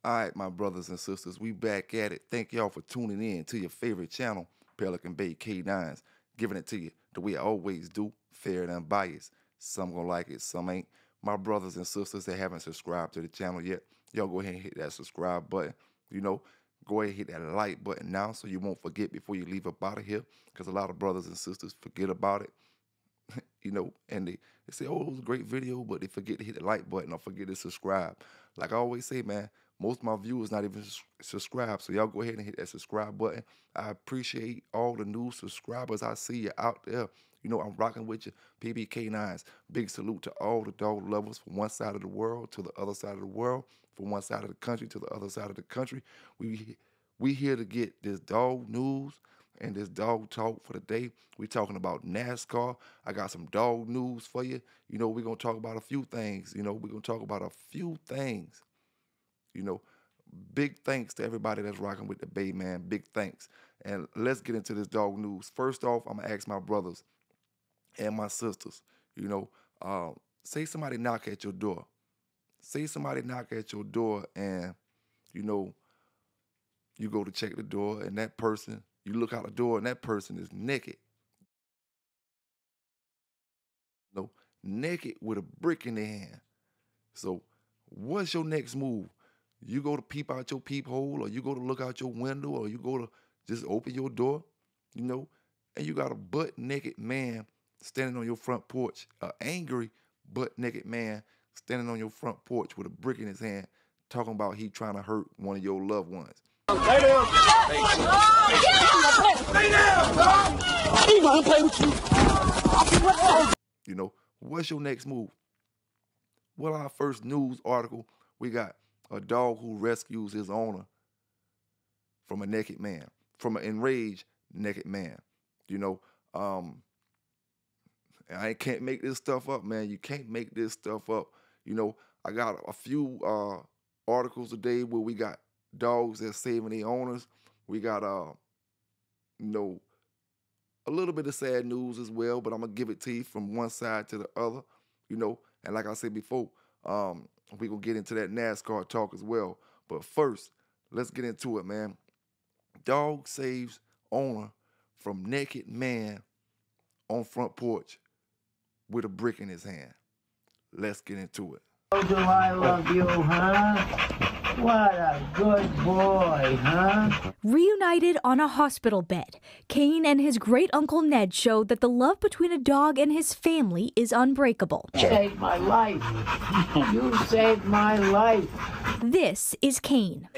All right, my brothers and sisters, we back at it. Thank y'all for tuning in to your favorite channel, Pelican Bay K9s, giving it to you the way I always do, fair and unbiased. Some gonna like it, some ain't. My brothers and sisters that haven't subscribed to the channel yet, y'all go ahead and hit that subscribe button. Go ahead and hit that like button now so you won't forget before you leave up out of here, because a lot of brothers and sisters forget about it. And they say, oh, it was a great video, but they forget to hit the like button or forget to subscribe. Like I always say, man, most of my viewers not even subscribed, so y'all go ahead and hit that subscribe button. I appreciate all the new subscribers. I see you out there. I'm rocking with you, PBK9s. Big salute to all the dog lovers from one side of the world to the other side of the world, from one side of the country to the other side of the country. We here to get this dog news and this dog talk for the day. We talking about NASCAR. I got some dog news for you. We're going to talk about a few things. We're going to talk about a few things. Big thanks to everybody that's rocking with the Bay, man. Big thanks. And let's get into this dog news. First off, I'm going to ask my brothers and my sisters, say somebody knock at your door. Say somebody knock at your door and, you go to check the door and that person, you look out the door and that person is naked. Naked with a brick in their hand. So what's your next move? You go to peep out your peephole, or you go to look out your window, or you go to just open your door, and you got a butt-naked man standing on your front porch, an angry butt-naked man standing on your front porch with a brick in his hand, talking about he trying to hurt one of your loved ones. Lay down! Lay down! He gonna play with you. What's your next move? Well, our first news article, we got a dog who rescues his owner from a naked man, from an enraged naked man. I can't make this stuff up, man. You can't make this stuff up. I got a few articles today where we got dogs that's saving their owners. We got, a little bit of sad news as well, but I'm going to give it to you from one side to the other, And like I said before, we're going to get into that NASCAR talk as well. But first, let's get into it, man. Dog saves owner from naked man on front porch with a brick in his hand. Let's get into it. Oh, do I love you, huh? What a good boy, huh? Reunited on a hospital bed, Kane and his great-uncle Ned showed that the love between a dog and his family is unbreakable. You saved my life. You saved my life. This is Kane.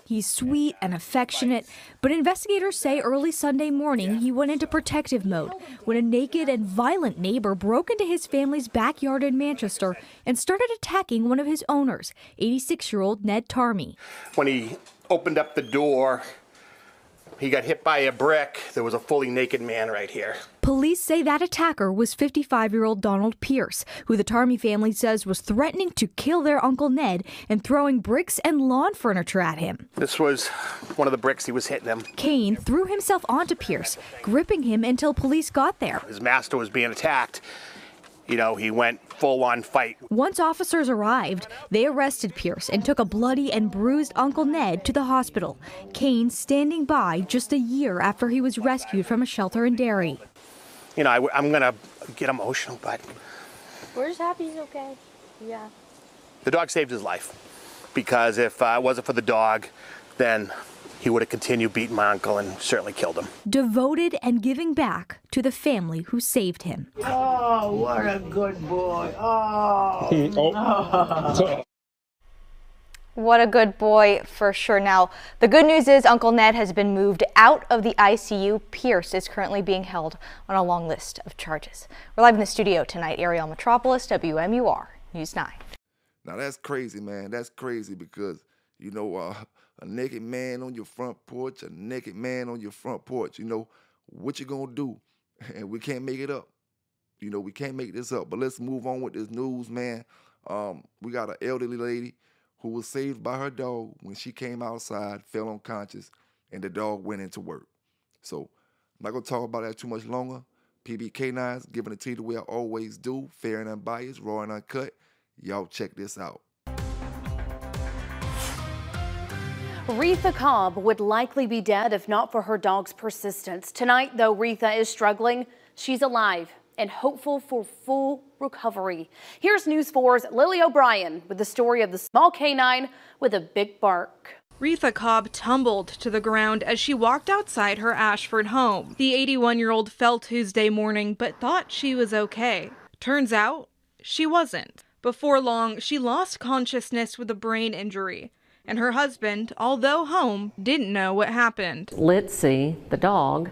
He's sweet and affectionate, but investigators say early Sunday morning he went into protective mode when a naked and violent neighbor broke into his family's backyard in Manchester and started attacking one of his owners, 86-year-old Ned Tarmy. When he opened up the door, he got hit by a brick. There was a fully naked man right here. Police say that attacker was 55-year-old Donald Pierce, who the Tarmy family says was threatening to kill their Uncle Ned and throwing bricks and lawn furniture at him. This was one of the bricks he was hitting him. Kane threw himself onto Pierce, gripping him until police got there. His master was being attacked. He went full-on fight. Once officers arrived, they arrested Pierce and took a bloody and bruised Uncle Ned to the hospital. Kane standing by just a year after he was rescued from a shelter in Derry. I'm going to get emotional, but we're just happy he's okay. Yeah. The dog saved his life, because if it wasn't for the dog, then he would have continued beating my uncle and certainly killed him. Devoted and giving back to the family who saved him. Oh, what a good boy. Oh. What a good boy for sure. Now, the good news is Uncle Ned has been moved out of the ICU. Pierce is currently being held on a long list of charges. We're live in the studio tonight. Ariel Metropolis, WMUR News 9. Now, that's crazy, man. That's crazy because, a naked man on your front porch, a naked man on your front porch, what you gonna do? And we can't make it up. We can't make this up. But let's move on with this news, man. We got an elderly lady who was saved by her dog when she came outside, fell unconscious, and the dog went into work. So I'm not gonna talk about that too much longer. PBK9s giving it to you the way I always do, fair and unbiased, raw and uncut. Y'all check this out. Retha Cobb would likely be dead if not for her dog's persistence. Tonight, though Retha is struggling, she's alive and hopeful for full recovery. Here's News 4's Lily O'Brien with the story of the small canine with a big bark. Retha Cobb tumbled to the ground as she walked outside her Ashford home. The 81-year-old fell Tuesday morning but thought she was okay. Turns out, she wasn't. Before long, she lost consciousness with a brain injury. And her husband, although home, didn't know what happened. Litzy, the dog,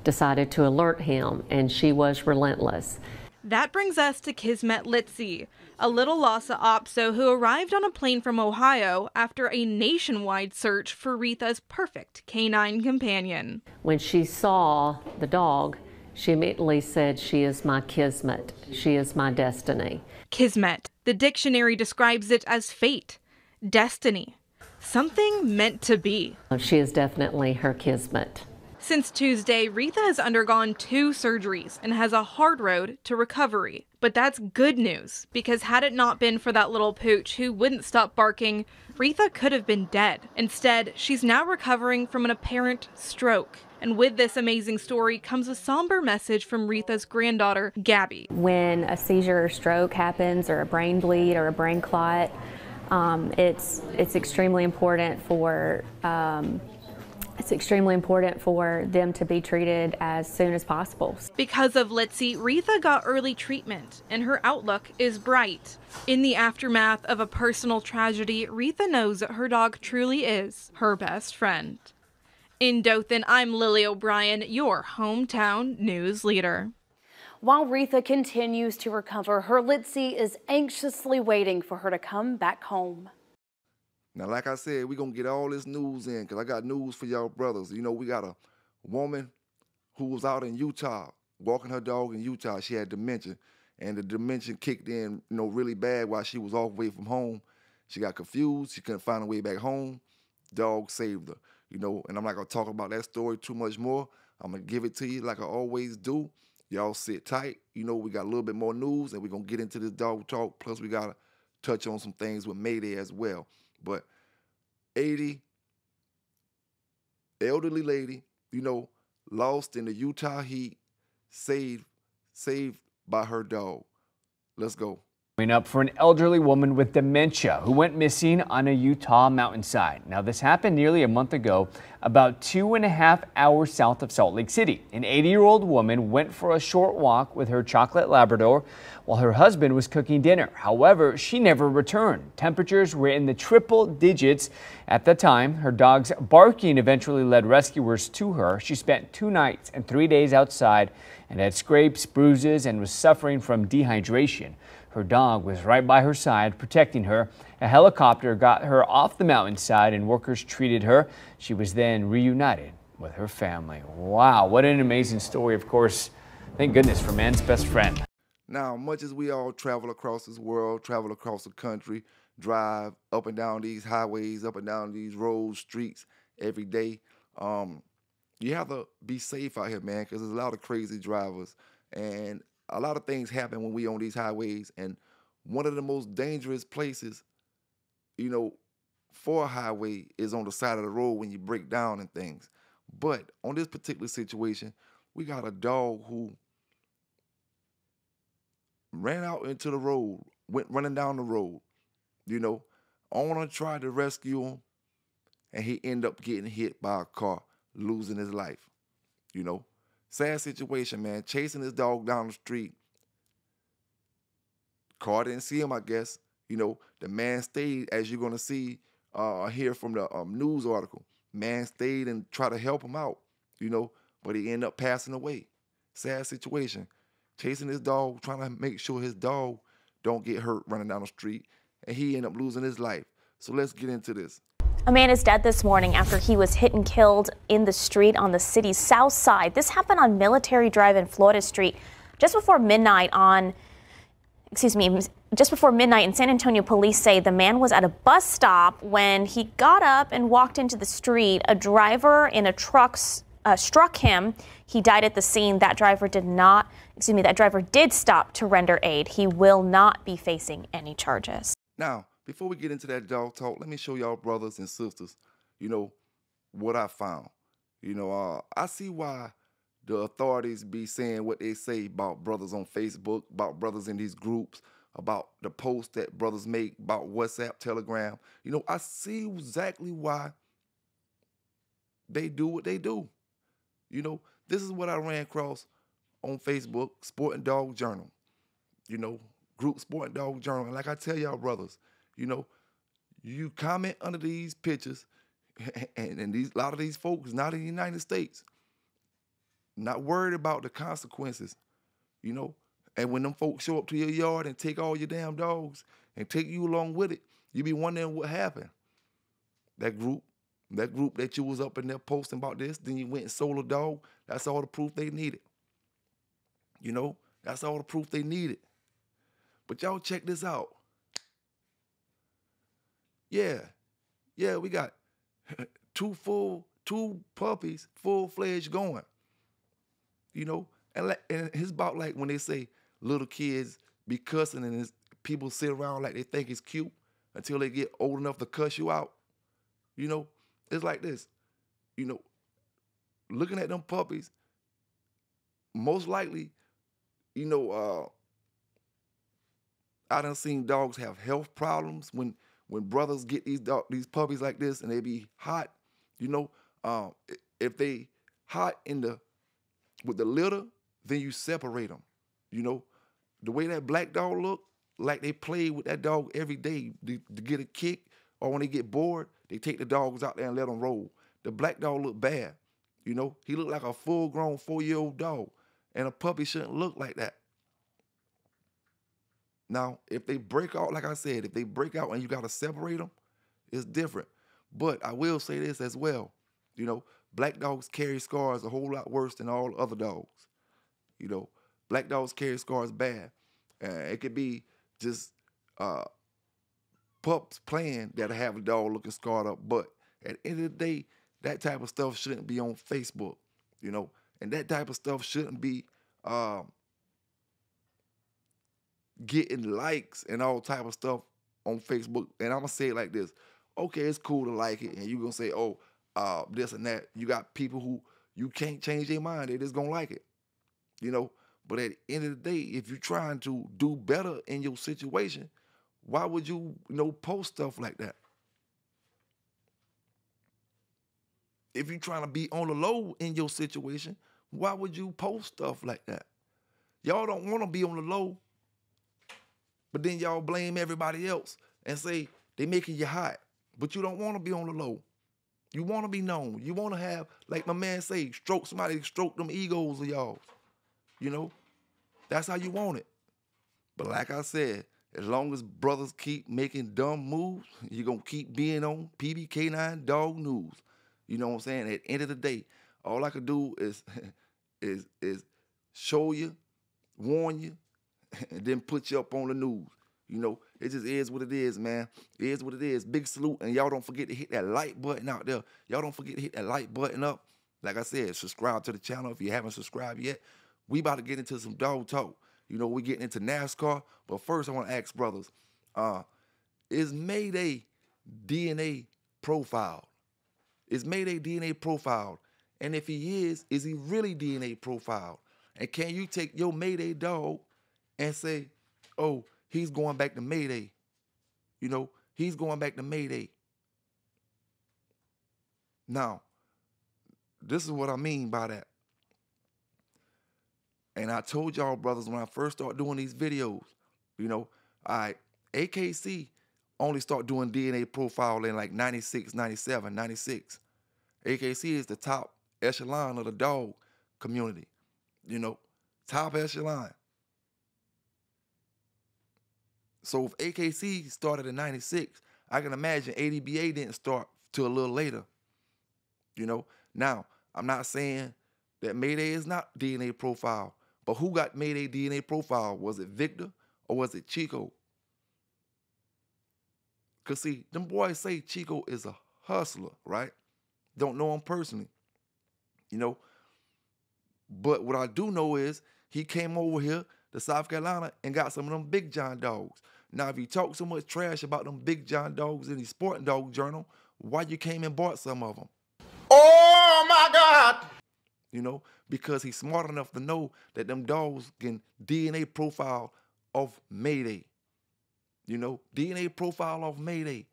decided to alert him, and she was relentless. That brings us to Kismet Litzy, a little Lhasa Apso who arrived on a plane from Ohio after a nationwide search for Retha's perfect canine companion. When she saw the dog, she immediately said, "She is my Kismet. She is my destiny." Kismet. The dictionary describes it as fate, destiny, something meant to be. She is definitely her Kismet. Since Tuesday, Retha has undergone 2 surgeries and has a hard road to recovery. But that's good news, because had it not been for that little pooch who wouldn't stop barking, Retha could have been dead. Instead, she's now recovering from an apparent stroke. And with this amazing story comes a somber message from Retha's granddaughter, Gabby. When a seizure or stroke happens, or a brain bleed or a brain clot, it's extremely important for them to be treated as soon as possible. Because of Litzy, Retha got early treatment, and her outlook is bright. In the aftermath of a personal tragedy, Retha knows that her dog truly is her best friend. In Dothan, I'm Lily O'Brien, your hometown news leader. While Retha continues to recover, her Litzy is anxiously waiting for her to come back home. Now, like I said, we're going to get all this news in because I got news for y'all brothers. You know, we got a woman who was out in Utah, walking her dog in Utah. She had dementia, and the dementia kicked in, really bad while she was off away from home. She got confused. She couldn't find her way back home. Dog saved her, and I'm not going to talk about that story too much more. I'm going to give it to you like I always do. Y'all sit tight. We got a little bit more news, and we're going to get into this dog talk. Plus, we got to touch on some things with Mayday as well. But 80, elderly lady, lost in the Utah heat, saved by her dog. Let's go. Coming up for an elderly woman with dementia who went missing on a Utah mountainside. Now, this happened nearly a month ago, about 2.5 hours south of Salt Lake City. An 80-year-old woman went for a short walk with her chocolate Labrador while her husband was cooking dinner. However, she never returned. Temperatures were in the triple digits at the time. Her dog's barking eventually led rescuers to her. She spent 2 nights and 3 days outside and had scrapes, bruises, and was suffering from dehydration. Her dog was right by her side, protecting her. A helicopter got her off the mountainside and workers treated her. She was then reunited with her family. Wow, what an amazing story. Of course, thank goodness for man's best friend. Now, much as we all travel across this world, travel across the country, drive up and down these highways, up and down these roads, streets every day, you have to be safe out here, man, because there's a lot of crazy drivers. And a lot of things happen when we on these highways, and one of the most dangerous places, for a highway is on the side of the road when you break down and things. But on this particular situation, we got a dog who ran out into the road, went running down the road, Owner tried to rescue him, and he ended up getting hit by a car, losing his life, Sad situation, man. Chasing his dog down the street. Car didn't see him, I guess. The man stayed, as you're going to see, hear from the news article. Man stayed and tried to help him out, but he ended up passing away. Sad situation. Chasing his dog, trying to make sure his dog don't get hurt running down the street, and he ended up losing his life. So let's get into this. A man is dead this morning after he was hit and killed in the street on the city's south side. This happened on Military Drive and Florida Street just before midnight just before midnight in San Antonio. Police say the man was at a bus stop when he got up and walked into the street. A driver in a truck struck him. He died at the scene. That driver did stop to render aid. He will not be facing any charges. Now, before we get into that dog talk, let me show y'all brothers and sisters, you know, what I found. You know, I see why the authorities be saying what they say about brothers on Facebook, about brothers in these groups, about the posts that brothers make, about WhatsApp, Telegram. You know, I see exactly why they do what they do. You know, this is what I ran across on Facebook, Sporting Dog Journal. You know, group Sporting Dog Journal. And like I tell y'all brothers, you know, you comment under these pictures, and a lot of these folks not in the United States, not worried about the consequences, you know. And when them folks show up to your yard and take all your damn dogs and take you along with it, you be wondering what happened. That group that you was up in there posting about this, then you went and sold a dog, that's all the proof they needed. You know, that's all the proof they needed. But y'all check this out. Yeah, we got two puppies, full-fledged going. You know, and it's about like when they say little kids be cussing and people sit around like they think it's cute until they get old enough to cuss you out. You know, it's like this. You know, looking at them puppies, most likely, you know, I done seen dogs have health problems when brothers get these puppies like this and they be hot. You know, if they hot with the litter, then you separate them. You know, the way that black dog look, like they play with that dog every day to get a kick, or when they get bored, they take the dogs out there and let them roll. The black dog look bad. You know, he look like a full-grown 4-year-old dog, and a puppy shouldn't look like that. Now, if they break out, like I said, if they break out and you got to separate them, it's different. But I will say this as well. You know, black dogs carry scars a whole lot worse than all other dogs. You know, black dogs carry scars bad. It could be just pups playing that'll have a dog looking scarred up. But at the end of the day, that type of stuff shouldn't be on Facebook, you know, and that type of stuff shouldn't be getting likes and all type of stuff on Facebook. And I'm going to say it like this. Okay, it's cool to like it, and you're going to say, oh, this and that. You got people who you can't change their mind. They just going to like it, you know. But at the end of the day, if you're trying to do better in your situation, why would you know, post stuff like that? If you're trying to be on the low in your situation, why would you post stuff like that? Y'all don't want to be on the low, but then y'all blame everybody else and say they making you hot, but you don't want to be on the low. You want to be known. You want to have, like my man say, somebody stroke them egos of y'all. You know, that's how you want it. But like I said, as long as brothers keep making dumb moves, you're going to keep being on PBK9 Dog News. You know what I'm saying? At the end of the day, all I can do is show you, warn you, and then put you up on the news. You know, it just is what it is, man. It is what it is. Big salute, and y'all don't forget to hit that like button out there. Y'all don't forget to hit that like button up. Like I said, subscribe to the channel if you haven't subscribed yet. We about to get into some dog talk. You know, we're getting into NASCAR. But first, I want to ask brothers, is Mayday DNA profiled? Is Mayday DNA profiled? And if he is he really DNA profiled? And can you take your Mayday dog and say, oh, he's going back to Mayday? You know, he's going back to Mayday. Now, this is what I mean by that. And I told y'all, brothers, when I first started doing these videos, you know, AKC only started doing DNA profile in like 96, 97, 96. AKC is the top echelon of the dog community, you know, top echelon. So if AKC started in 96, I can imagine ADBA didn't start till a little later, you know. Now, I'm not saying that Mayday is not DNA profile, but who got Mayday DNA profile? Was it Victor or was it Chico? Because, see, them boys say Chico is a hustler, right? Don't know him personally, you know. But what I do know is he came over here to South Carolina and got some of them Big John dogs. Now, if you talk so much trash about them Big John dogs in the Sporting Dog Journal why you came and bought some of them? Oh my God! You know, because he's smart enough to know that them dogs can DNA profile off Mayday. You know, DNA profile off Mayday.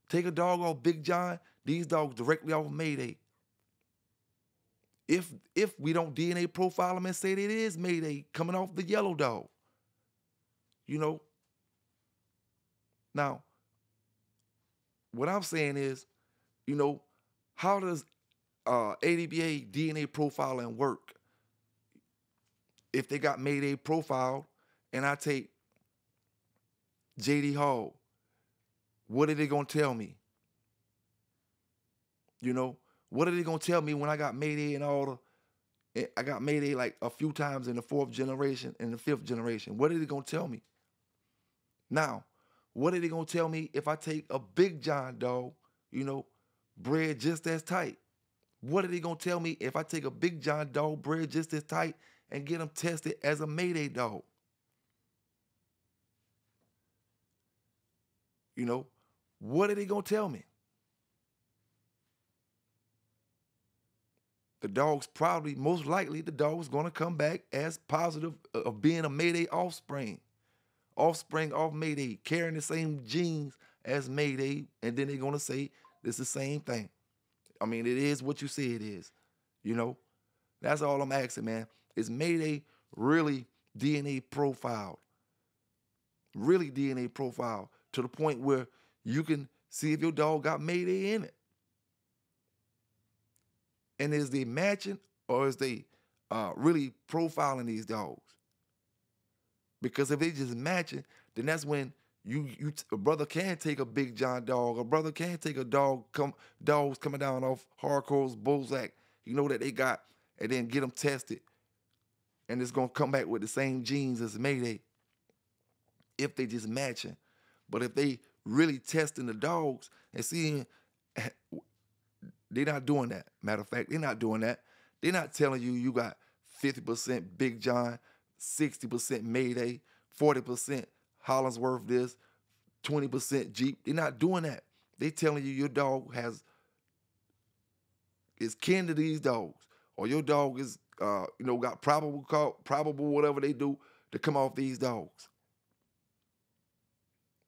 Take a dog off Big John, these dogs directly off Mayday. If we don't DNA profile them and say that it is Mayday coming off the yellow dog, you know. Now, what I'm saying is, you know, how does ADBA DNA profiling work? If they got Mayday profiled and I take JD Hall, what are they gonna tell me? You know, what are they gonna tell me when I got Mayday and all the, I got Mayday like a few times in the 4th generation and the 5th generation? What are they gonna tell me? Now, what are they gonna tell me if I take a Big John dog, you know, bred just as tight? What are they gonna tell me if I take a Big John dog bred just as tight and get them tested as a Mayday dog? You know, what are they gonna tell me? The dog's probably, most likely, the dog's gonna come back as positive of being a Mayday offspring off Mayday, carrying the same genes as Mayday, and then they're gonna say it's the same thing. I mean, it is what you say it is, you know? That's all I'm asking, man. Is Mayday really DNA profiled? Really DNA profiled to the point where you can see if your dog got Mayday in it? And is they matching or is they really profiling these dogs? Because if they just matching, then that's when a brother can take a Big John dog, a brother can take a dogs coming down off Hardcore's Bozak, you know, that they got, and then get them tested. And it's gonna come back with the same genes as Mayday if they just matching. But if they really testing the dogs and seeing, they're not doing that. Matter of fact, they're not doing that. They're not telling you you got 50% Big John, 60% Mayday, 40% Hollinsworth this, 20% Jeep. They're not doing that. They telling you your dog is kin to these dogs, or your dog is you know, got probable whatever they do to come off these dogs.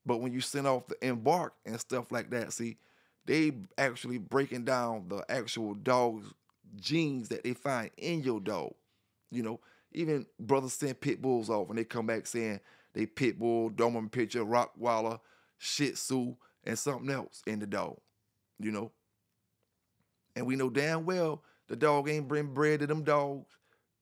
But when you send off the embark and stuff like that, see, they actually breaking down the actual dog's genes that they find in your dog. You know, even brothers send pit bulls off and they come back saying they pit bull, Doberman Pinscher, Rottweiler, Shih Tzu, and something else in the dog, you know. And we know damn well the dog ain't been bred to them dogs,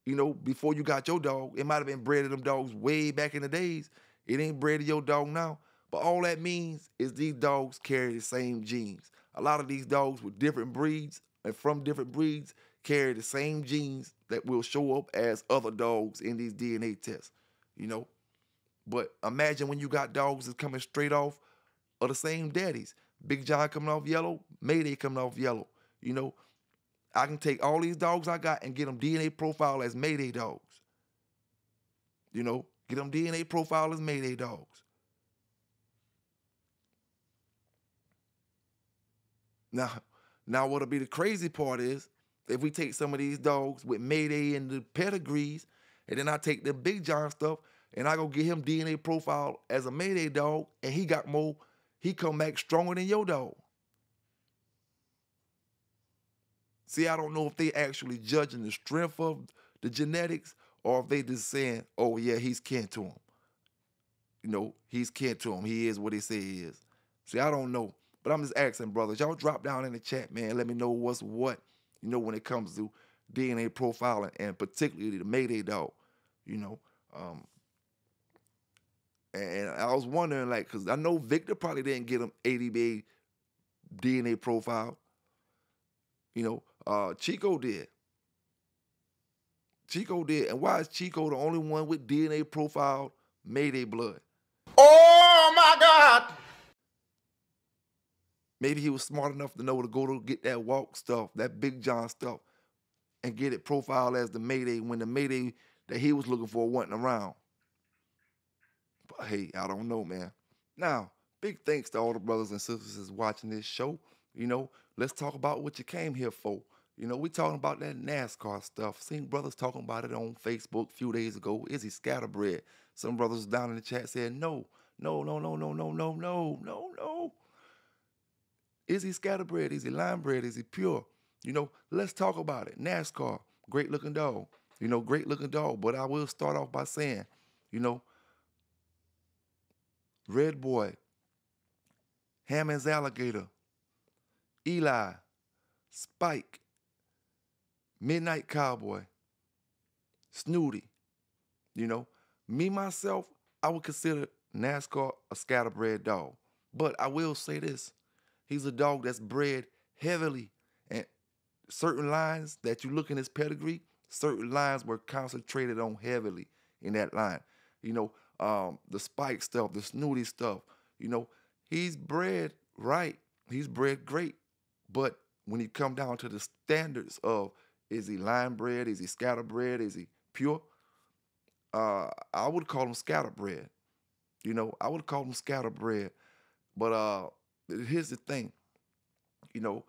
you know, before you got your dog. It might have been bred to them dogs way back in the days. It ain't bred to your dog now. But all that means is these dogs carry the same genes. A lot of these dogs with different breeds and from different breeds carry the same genes that will show up as other dogs in these DNA tests, you know. But imagine when you got dogs that's coming straight off of the same daddies. Big John coming off yellow, Mayday coming off yellow, you know. I can take all these dogs I got and get them DNA profile as Mayday dogs. You know, get them DNA profile as Mayday dogs. Now what'll be the crazy part is if we take some of these dogs with Mayday and the pedigrees, and then I take the Big John stuff and I go get him DNA profile as a Mayday dog, and he come back stronger than your dog. See, I don't know if they actually judging the strength of the genetics or if they just saying, oh yeah, he's kin to him. You know, he's kin to him. He is what they say he is. See, I don't know. But I'm just asking, brothers, y'all drop down in the chat, man. Let me know what's what, you know, when it comes to DNA profiling and particularly the Mayday dog, you know. And I was wondering, like, because I know Victor probably didn't get him ADBA DNA profile. You know, Chico did. Chico did. And why is Chico the only one with DNA profile Mayday blood? Oh my God! Maybe he was smart enough to know to go to get that walk stuff, that Big John stuff, and get it profiled as the Mayday when the Mayday that he was looking for wasn't around. But hey, I don't know, man. Now, big thanks to all the brothers and sisters that's watching this show. You know, let's talk about what you came here for. You know, we talking about that NASCAR stuff. Seen brothers talking about it on Facebook a few days ago. Is he scatterbred? Some brothers down in the chat said, no. Is he scatterbred? Is he line bred? Is he pure? You know, let's talk about it. NASCAR, great looking dog. You know, great looking dog. But I will start off by saying, you know, Red Boy, Hammond's Alligator, Eli, Spike, Midnight Cowboy, Snooty. You know, me, myself, I would consider NASCAR a scatterbred dog. But I will say this. He's a dog that's bred heavily. And certain lines that you look in his pedigree, certain lines were concentrated on heavily in that line. You know, the Spike stuff, the Snooty stuff. You know, he's bred right. He's bred great. But when you come down to the standards of, is he line bred? Is he scatterbred? Is he pure? I would call him scatterbred. You know, I would call him scatterbred. But here's the thing. You know,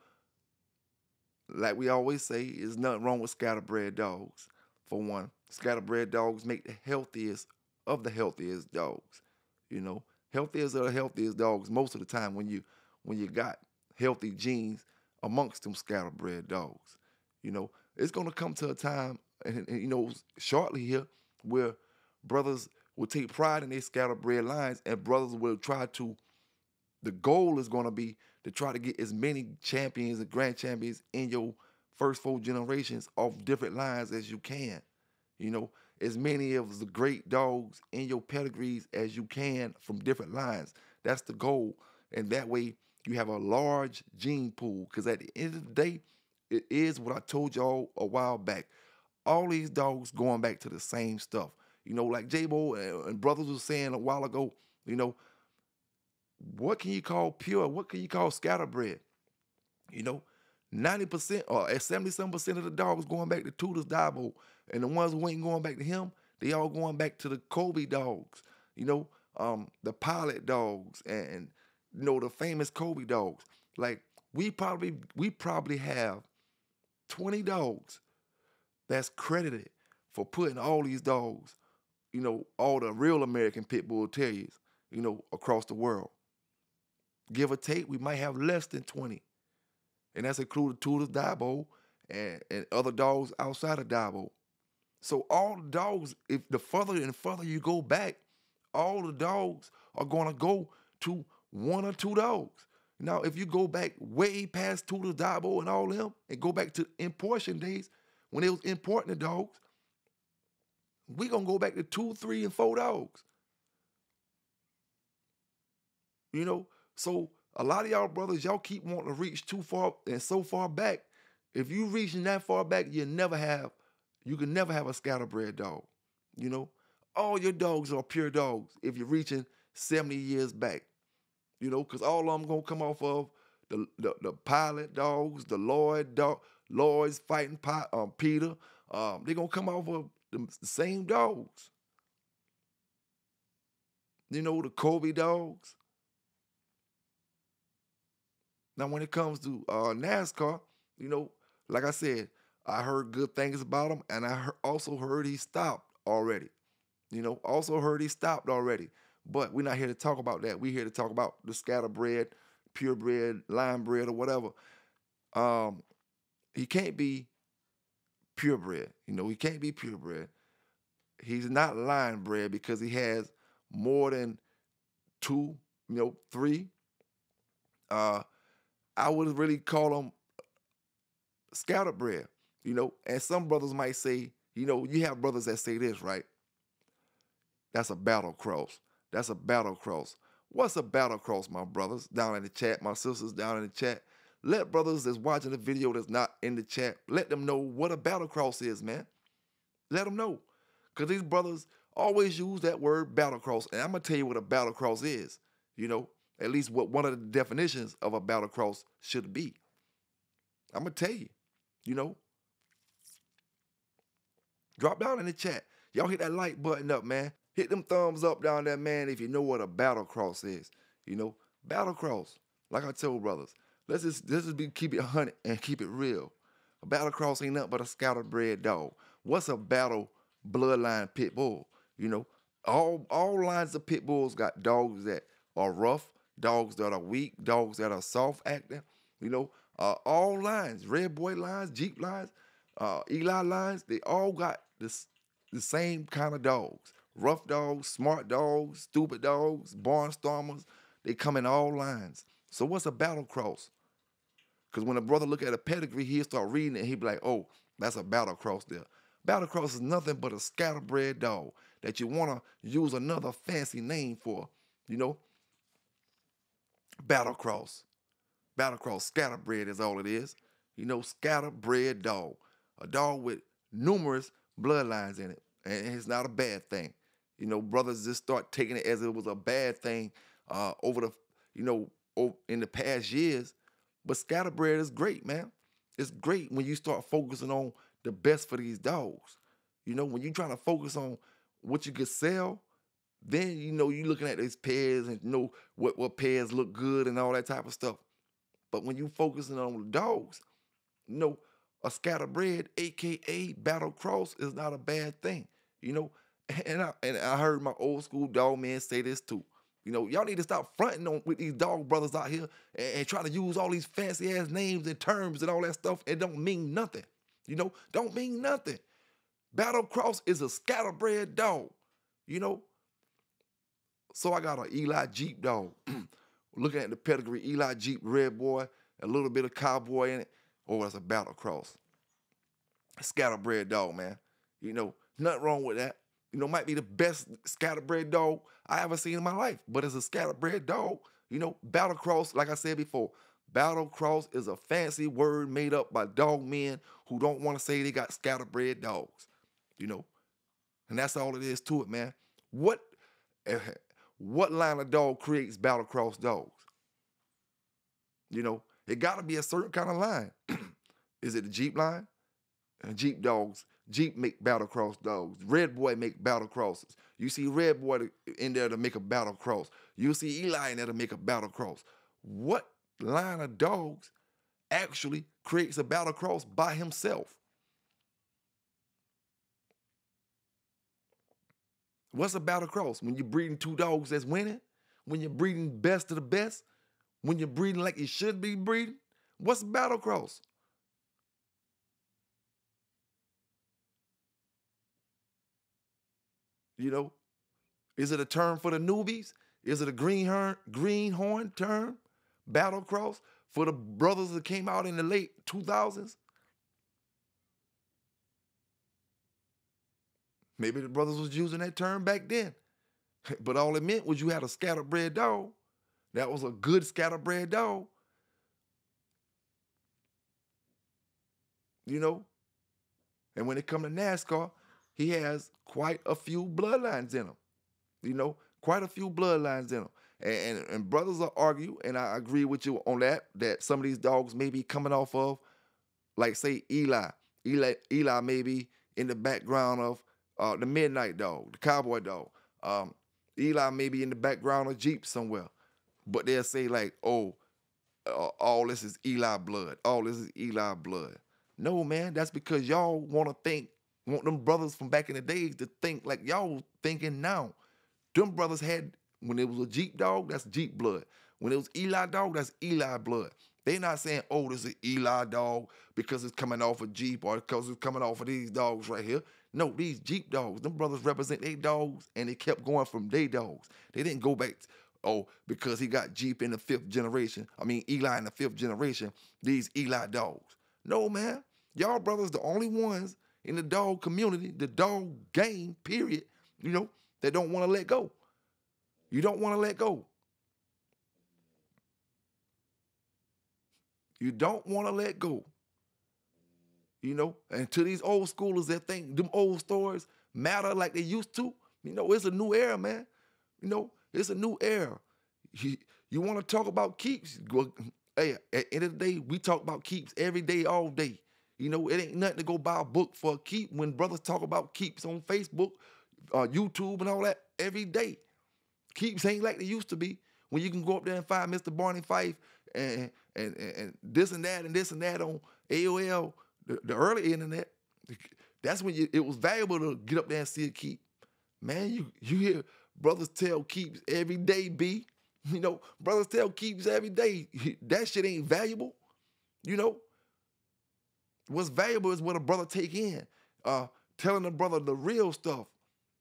like we always say, there's nothing wrong with scatterbred dogs. For one, scatterbred dogs make the healthiest of the healthiest dogs. You know, healthiest of the healthiest dogs most of the time when you got healthy genes amongst them scatterbred dogs. You know, it's gonna come to a time, and you know, shortly here, where brothers will take pride in their scatterbred lines, and brothers will try to. The goal is gonna be to try to get as many champions and grand champions in your first 4 generations of different lines as you can. You know, as many of the great dogs in your pedigrees as you can from different lines. That's the goal, and that way you have a large gene pool. Because at the end of the day, it is what I told y'all a while back. All these dogs going back to the same stuff. You know, like J-Bo and brothers was saying a while ago, you know, what can you call pure? What can you call scatterbred? You know, 90% or 77% of the dogs going back to Tudor's Dabo. And the ones who ain't going back to him, they all going back to the Kobe dogs. You know, the pilot dogs and, you know, the famous Kobe dogs. Like, we probably have 20 dogs that's credited for putting all these dogs, you know, all the real American Pit Bull Terriers, you know, across the world. Give or take, we might have less than 20. And that's included Tudor's Dabo and other dogs outside of Dabo. So all the dogs, if the further and further you go back, all the dogs are going to go to 1 or 2 dogs. Now, if you go back way past Tudor's Dabo and all them, and go back to importation days, when they was importing the dogs, we going to go back to 2, 3, and 4 dogs. You know, so a lot of y'all brothers, y'all keep wanting to reach too far and so far back. If you reaching that far back, you can never have a scatterbred dog. You know, all your dogs are pure dogs if you're reaching 70 years back. You know, because all of them gonna come off of the pilot dogs, the Lloyd's fighting Peter. They're gonna come off of the same dogs. You know, the Kobe dogs. Now, when it comes to NASCAR, you know, like I said, I heard good things about him, and I also heard he stopped already. You know, also heard he stopped already. But we're not here to talk about that. We're here to talk about the scatterbred, purebred, line bred, or whatever. He can't be purebred. You know, he can't be purebred. He's not line bred because he has more than 2, 3. I would really call him scatterbred, you know. And some brothers might say, you know, you have brothers that say this, right? That's a battle cross. That's a battle cross. What's a battle cross, my brothers down in the chat, my sisters down in the chat? Let brothers that's watching the video that's not in the chat, let them know what a battle cross is, man. Let them know. Because these brothers always use that word battle cross. And I'm going to tell you what a battle cross is, you know. At least what one of the definitions of a battle cross should be. I'm going to tell you, you know. Drop down in the chat. Y'all hit that like button up, man. Hit them thumbs up down there, man, if you know what a battle cross is. You know, battle cross. Like I told brothers, keep it 100 and keep it real. A battle cross ain't nothing but a scatterbred dog. What's a battle bloodline pit bull? You know, all lines of pit bulls got dogs that are rough, dogs that are weak, dogs that are soft acting. You know, all lines, red boy lines, Jeep lines, Eli lines, they all got the same kind of dogs. Rough dogs, smart dogs, stupid dogs, barnstormers, they come in all lines. So what's a battle cross? Because when a brother look at a pedigree, he'll start reading it and he'll be like, oh, that's a battle cross there. Battle cross is nothing but a scatterbred dog that you want to use another fancy name for, you know? Battle cross. Battle cross, scatterbred is all it is. You know, scatterbred dog. A dog with numerous bloodlines in it. And it's not a bad thing. You know, brothers just start taking it as it was a bad thing over the, you know, in the past years. But scatterbred is great, man. It's great when you start focusing on the best for these dogs. You know, when you're trying to focus on what you could sell, then, you know, you're looking at these pairs and you know what pairs look good and all that type of stuff. But when you're focusing on the dogs, you know, a scatterbred, a.k.a. battle cross, is not a bad thing. You know, and I heard my old school dog men say this too. You know, y'all need to stop fronting on with these dog brothers out here and trying to use all these fancy ass names and terms and all that stuff. It don't mean nothing. You know, don't mean nothing. Battle cross is a scatterbred dog. You know, so I got an Eli Jeep dog. Looking at the pedigree, Eli Jeep, red boy, a little bit of cowboy in it. Oh, it's a battle cross. A scatterbred dog, man. You know, nothing wrong with that. You know, might be the best scatterbred dog I ever seen in my life, but it's a scatterbred dog. You know, battle cross, like I said before, battle cross is a fancy word made up by dog men who don't want to say they got scatterbred dogs. You know, and that's all it is to it, man. What line of dog creates battle cross dogs? You know, it got to be a certain kind of line. Is it the Jeep line? And Jeep dogs, Jeep make battle cross dogs. Red boy make battle crosses. You see red boy in there to make a battle cross. You see Eli in there to make a battle cross. What line of dogs actually creates a battle cross by himself? What's a battle cross? When you're breeding two dogs that's winning? When you're breeding best of the best? When you're breeding like you should be breeding? What's a battle cross? You know, is it a term for the newbies? Is it a greenhorn term? Battle cross for the brothers that came out in the late 2000s? Maybe the brothers was using that term back then. But all it meant was you had a scatterbred dog. That was a good scatterbred dog. You know? And when it comes to NASCAR, he has quite a few bloodlines in him. You know, quite a few bloodlines in him. And brothers will argue, and I agree with you on that some of these dogs may be coming off of, like, say, Eli. Eli may be in the background of the Midnight Dog, the Cowboy Dog. Eli may be in the background of Jeep somewhere. But they'll say, like, oh, all this is Eli blood. All this is Eli blood. No, man, that's because y'all want them brothers from back in the days to think like y'all thinking now. Them brothers had, when it was a Jeep dog, that's Jeep blood. When it was Eli dog, that's Eli blood. They not saying, oh, this is Eli dog because it's coming off a Jeep or because it's coming off of these dogs right here. No, these Jeep dogs, them brothers represent their dogs and they kept going from their dogs. They didn't go back, because he got Jeep in the 5th generation. I mean, Eli in the 5th generation, these Eli dogs. No, man. Y'all brothers the only ones in the dog community, the dog game, period, you know, that don't want to let go. You don't want to let go. You don't want to let go. You know, and to these old schoolers that think them old stories matter like they used to, you know, it's a new era, man. You know, it's a new era. You want to talk about keeps? Well, hey, at the end of the day, we talk about keeps every day, all day. You know, it ain't nothing to go buy a book for a keep when brothers talk about keeps on Facebook, YouTube, and all that every day. Keeps ain't like they used to be when you can go up there and find Mr. Barney Fife and this and that and this and that on AOL, the early internet. That's when it was valuable to get up there and see a keep. Man, you hear brothers tell keeps every day, B. You know, brothers tell keeps every day. That shit ain't valuable. You know, what's valuable is what a brother take in. Telling a brother the real stuff.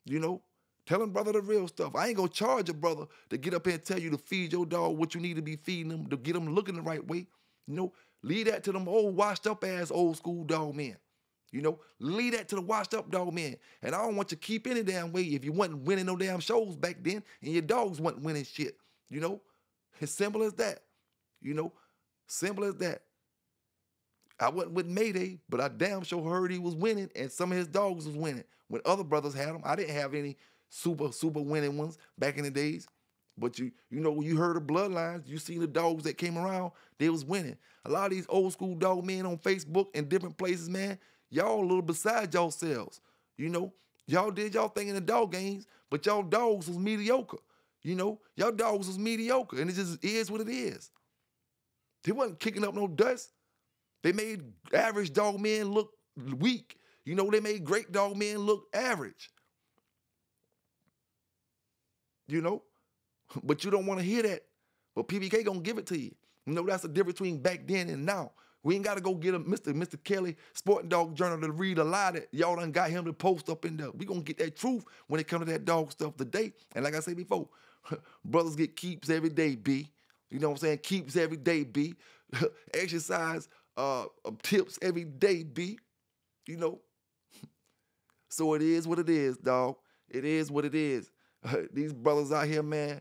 You know, telling brother the real stuff. I ain't gonna charge a brother to get up here and tell you to feed your dog what you need to be feeding them, to get them looking the right way. You know, leave that to them old washed up ass old school dog men. You know, leave that to the washed up dog men. And I don't want you to keep any damn way if you wasn't winning no damn shows back then and your dogs wasn't winning shit. You know, as simple as that. You know, simple as that. I wasn't with Mayday, but I damn sure heard he was winning and some of his dogs was winning. When other brothers had them, I didn't have any super winning ones back in the days. But you know, when you heard the bloodlines, you see the dogs that came around, they was winning. A lot of these old school dog men on Facebook and different places, man, y'all a little beside yourselves. You know, y'all did y'all thing in the dog games, but y'all dogs was mediocre. You know, y'all dogs was mediocre, and it just is what it is. They wasn't kicking up no dust. They made average dog men look weak. You know, they made great dog men look average. You know, but you don't want to hear that. But PBK gonna give it to you. You know, that's the difference between back then and now. We ain't got to go get a Mr. Kelly Sporting Dog Journal to read a lie that y'all done got him to post up in there. We gonna get that truth when it comes to that dog stuff today. And like I said before, brothers get keeps every day, B. You know what I'm saying? Keeps every day, B. Exercise tips every day, B. You know? So it is what it is, dog. It is what it is. These brothers out here, man,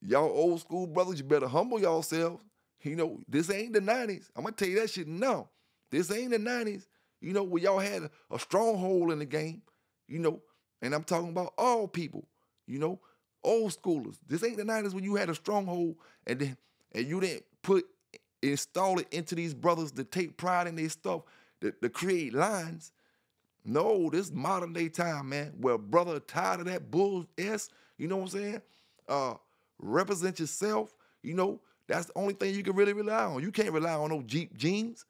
y'all old school brothers, you better humble yourselves. You know, this ain't the 90s. I'm going to tell you that shit now. This ain't the 90s, you know, where y'all had a stronghold in the game, you know, and I'm talking about all people, you know, old schoolers. This ain't the 90s when you had a stronghold and you didn't install it into these brothers to take pride in their stuff, to create lines. No, this modern day time, man, where a brother tired of that bull S, you know what I'm saying? Represent yourself, you know, that's the only thing you can really rely on. You can't rely on no Jeep jeans.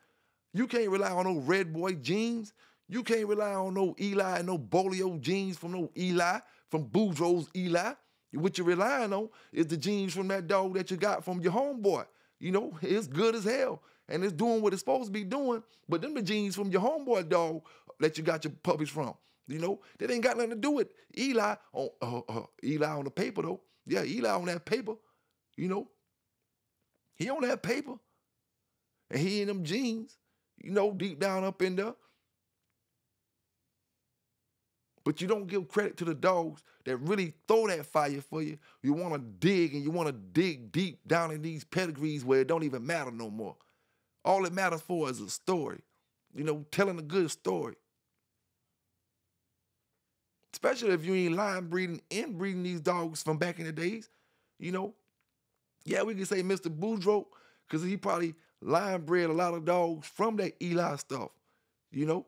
You can't rely on no Red Boy jeans. You can't rely on no Eli and no Bolio jeans from no Eli, from Boudreaux's Eli. What you're relying on is the jeans from that dog that you got from your homeboy. You know, it's good as hell. And it's doing what it's supposed to be doing. But them the jeans from your homeboy dog that you got your puppies from. You know, that ain't got nothing to do with Eli on the paper, though. Yeah, Eli on that paper, you know. He on that paper. And he in them jeans, you know, deep down up in there. But you don't give credit to the dogs that really throw that fire for you. You want to dig and you want to dig deep down in these pedigrees where it don't even matter no more. All it matters for is a story. You know, telling a good story. Especially if you ain't line breeding, inbreeding these dogs from back in the days, you know. Yeah, we can say Mr. Boudreaux, because he probably line bred a lot of dogs from that Eli stuff, you know.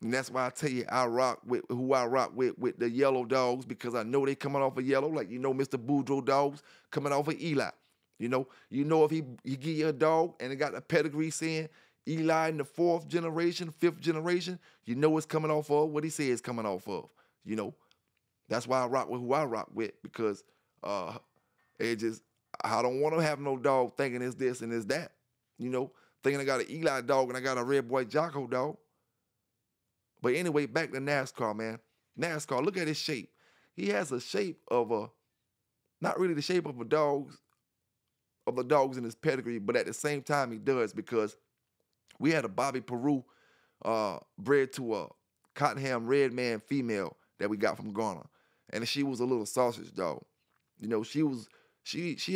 And that's why I tell you I rock with who I rock with the yellow dogs, because I know they coming off of yellow, like, you know, Mr. Boudreaux dogs coming off of Eli. You know if he give you a dog and it got a pedigree saying Eli in the 4th generation, 5th generation, you know it's coming off of what he says it's coming off of, you know. That's why I rock with who I rock with, because it just, I don't want to have no dog thinking it's this and it's that. You know, thinking I got an Eli dog and I got a Red Boy Jocko dog. But anyway, back to NASCAR, man. NASCAR, look at his shape. He has a shape of not really the shape of the dogs in his pedigree, but at the same time he does, because we had a Bobby Peru bred to a Cottenham Red Man female that we got from Ghana. And she was a little sausage dog. You know, she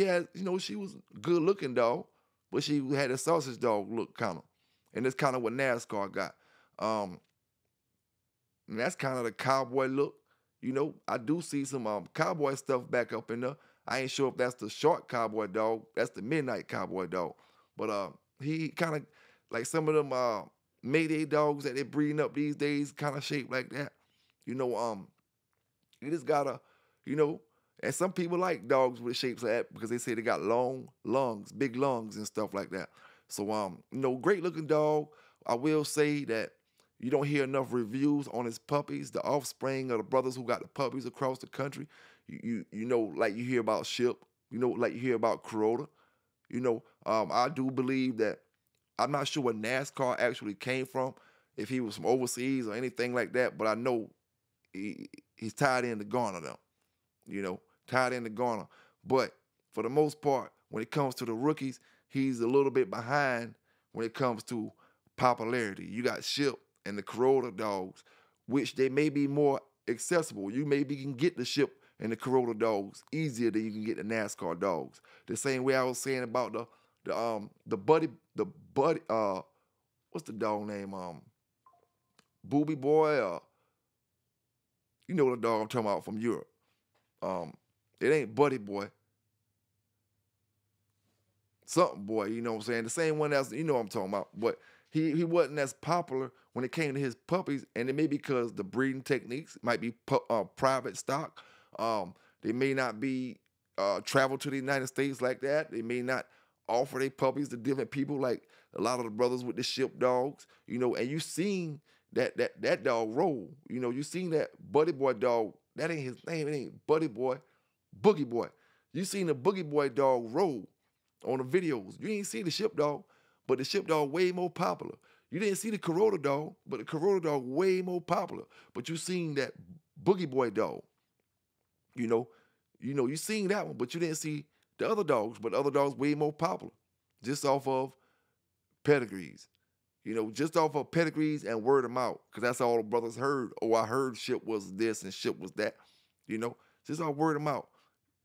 had, you know, she was a good looking dog, but she had a sausage dog look kind of. And that's kind of what NASCAR got. And that's kind of the cowboy look. You know, I do see some cowboy stuff back up in there. I ain't sure if that's the short cowboy dog. That's the midnight cowboy dog. But he kind of, like some of them Mayday dogs that they're breeding up these days, kind of shaped like that. You know, he just got you know. And some people like dogs with shapes like that because they say they got long lungs, big lungs and stuff like that. So, you know, great looking dog. I will say that you don't hear enough reviews on his puppies, the offspring of the brothers who got the puppies across the country. You know, like you hear about Ship, you know, like you hear about Corota. You know, I do believe that, I'm not sure where Nascar actually came from, if he was from overseas or anything like that, but I know he's tied into Garner though. You know, tied into Garner. But for the most part, when it comes to the rookies, he's a little bit behind when it comes to popularity. You got Ship and the Corota dogs, which they may be more accessible. You maybe can get the Ship and the Corota dogs easier than you can get the NASCAR dogs. The same way I was saying about the buddy, what's the dog name? Booby Boy, you know the dog I'm talking about from Europe. It ain't Buddy Boy. Something Boy, you know what I'm saying? The same one that's, you know what I'm talking about. But he wasn't as popular when it came to his puppies, and it may be because the breeding techniques might be private stock. They may not be travel to the United States like that. They may not offer their puppies to different people like a lot of the brothers with the Ship dogs, you know, and you seen that dog roll. You know, you seen that Buddy Boy dog. That ain't his name. It ain't Buddy Boy. Boogie Boy. You seen the Boogie Boy dog roll on the videos. You ain't see the Ship dog, but the Ship dog way more popular. You didn't see the Corota dog, but the Corota dog way more popular. But you seen that Boogie Boy dog. You know, you seen that one, but you didn't see the other dogs, but the other dogs way more popular. Just off of pedigrees. You know, just off of pedigrees and word of mouth, because that's all the brothers heard. Oh, I heard Ship was this and Ship was that. You know, just all word of mouth.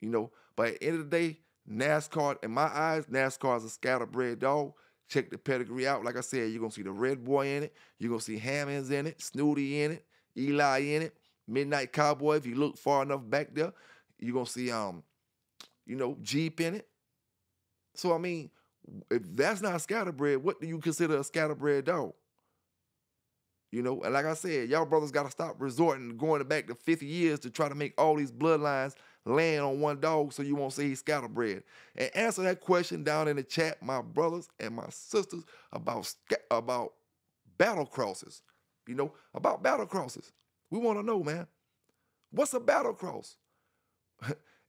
You know, but at the end of the day, NASCAR, in my eyes, NASCAR is a scatterbred dog. Check the pedigree out. Like I said, you're going to see the Red Boy in it. You're going to see Hammonds in it, Snooty in it, Eli in it, Midnight Cowboy. If you look far enough back there, you're going to see, you know, Jeep in it. So, I mean, if that's not scatterbred, what do you consider a scatterbred dog? You know, and like I said, y'all brothers got to stop resorting, going back to 50 years to try to make all these bloodlines land on one dog so you won't say he's scatterbred. And answer that question down in the chat, my brothers and my sisters, about battle crosses. You know, about battle crosses. We want to know, man. What's a battle cross?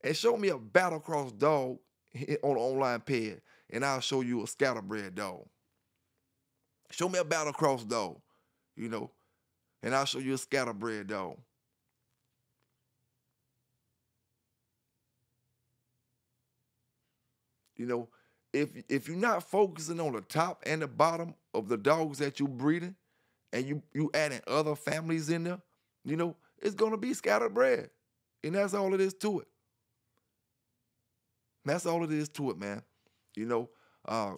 And show me a battle cross dog on the online page, and I'll show you a scatterbred dog. Show me a battle cross dog, you know, and I'll show you a scatterbred dog. You know, if you're not focusing on the top and the bottom of the dogs that you're breeding, and you adding other families in there, you know, it's gonna be scatterbred, and that's all it is to it. That's all it is to it, man. You know,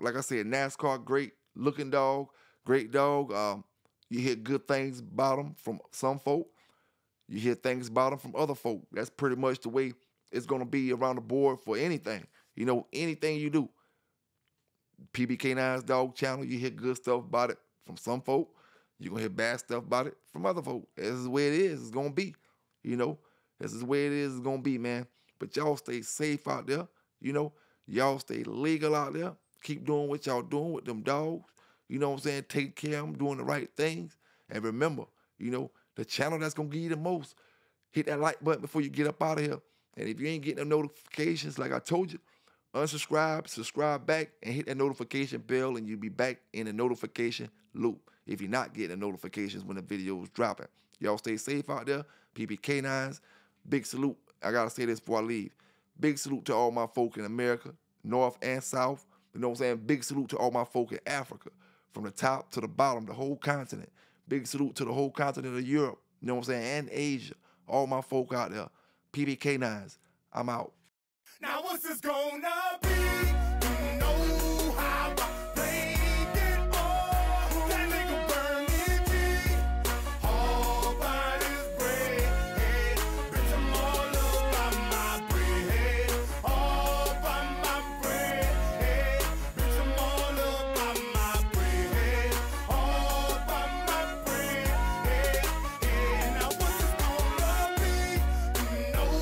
like I said, NASCAR, great looking dog, great dog. You hear good things about him from some folk. You hear things about him from other folk. That's pretty much the way it's going to be around the board for anything. You know, anything you do. PBK9's dog channel, you hear good stuff about it from some folk. You're going to hear bad stuff about it from other folk. This is the way it is. It's going to be. You know, this is the way it is. It's going to be, man. But y'all stay safe out there. You know, y'all stay legal out there. Keep doing what y'all doing with them dogs. You know what I'm saying? Take care of them, doing the right things. And remember, you know, the channel that's going to give you the most, hit that like button before you get up out of here. And if you ain't getting the notifications, like I told you, unsubscribe, subscribe back, and hit that notification bell, and you'll be back in the notification loop if you're not getting the notifications when the video is dropping. Y'all stay safe out there. PBK9s, big salute. I got to say this before I leave. Big salute to all my folk in America, North and South. You know what I'm saying? Big salute to all my folk in Africa, from the top to the bottom, the whole continent. Big salute to the whole continent of Europe, you know what I'm saying, and Asia. All my folk out there. PBK9s, I'm out. Now what's this gonna be? You know how I played it all. That nigga burn me deep. All by his bread. Bitch, I'm all up by my bread. All by my bread. Bitch, I'm all up by my bread. All by my bread. Now what's this gonna be? You know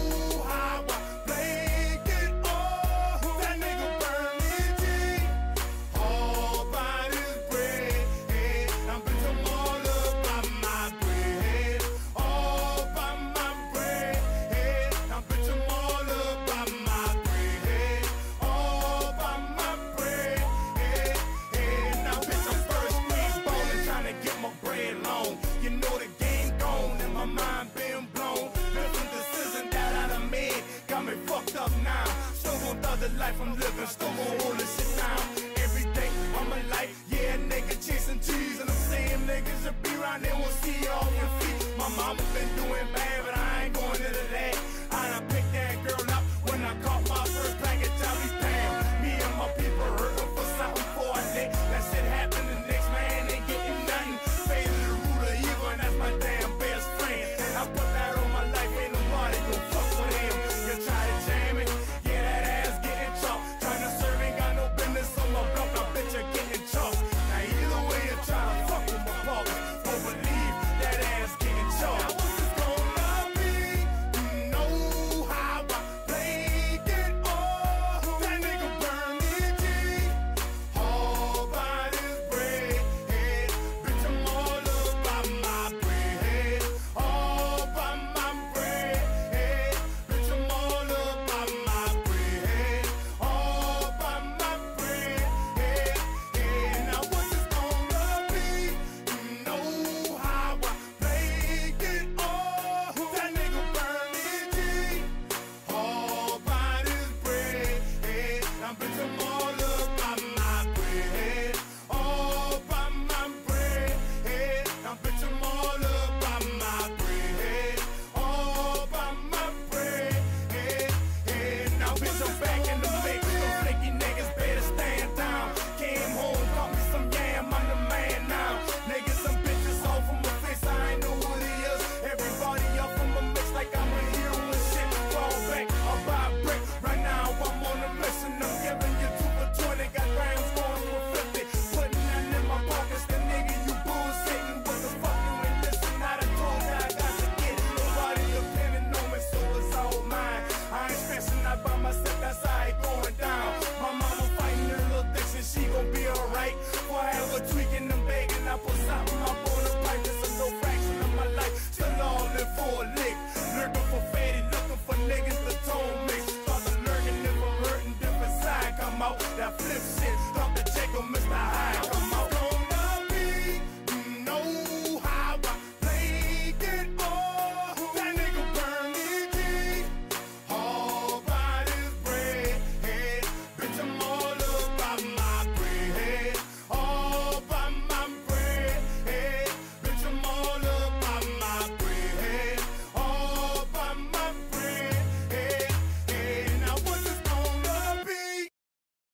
life I'm living, still gon' hold this shit down. Everything on my life, yeah, nigga chasing cheese. And I'm saying niggas should be around there, won't see you on your feet. My mama been doing bad, but